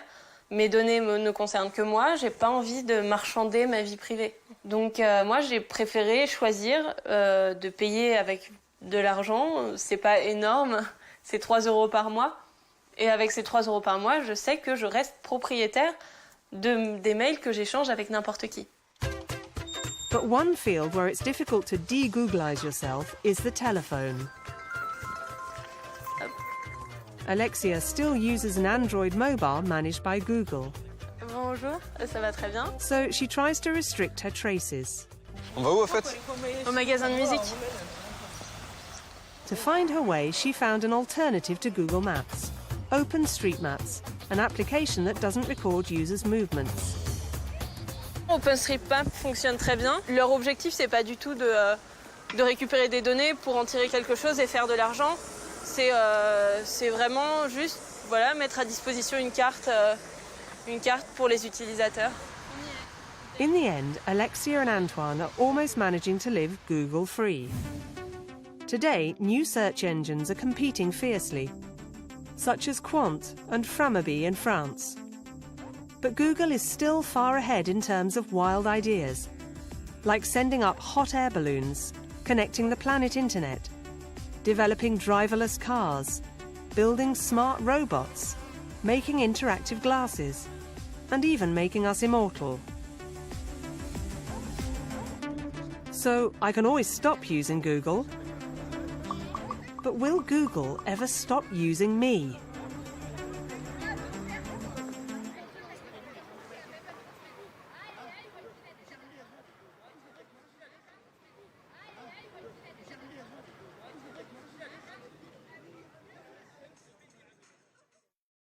Mes données ne concernent que moi, j'ai pas envie de marchander ma vie privée. Donc moi, j'ai préféré choisir de payer avec de l'argent. C'est pas énorme, c'est 3 € par mois. Et avec ces 3 € par mois, je sais que je reste propriétaire des mails que j'échange avec n'importe qui. But one field where it's difficult to de-Googlize yourself is the telephone. Alexia still uses an Android mobile managed by Google. Bonjour, ça va très bien. So she tries to restrict her traces. On va où, au fait? Au magasin de musique. To find her way, she found an alternative to Google Maps: OpenStreetMaps, an application that doesn't record users' movements. OpenStreetMap fonctionne très bien. Leur objectif, c'est pas du tout de récupérer des données pour en tirer quelque chose et faire de l'argent. C'est vraiment juste mettre à disposition une carte pour les utilisateurs. In the end, Alexia and Antoine are almost managing to live Google-free. Today, new search engines are competing fiercely, such as Quant and Framerbee in France. But Google is still far ahead in terms of wild ideas, like sending up hot air balloons, connecting the planet internet, developing driverless cars, building smart robots, making interactive glasses, and even making us immortal. So I can always stop using Google, but will Google ever stop using me?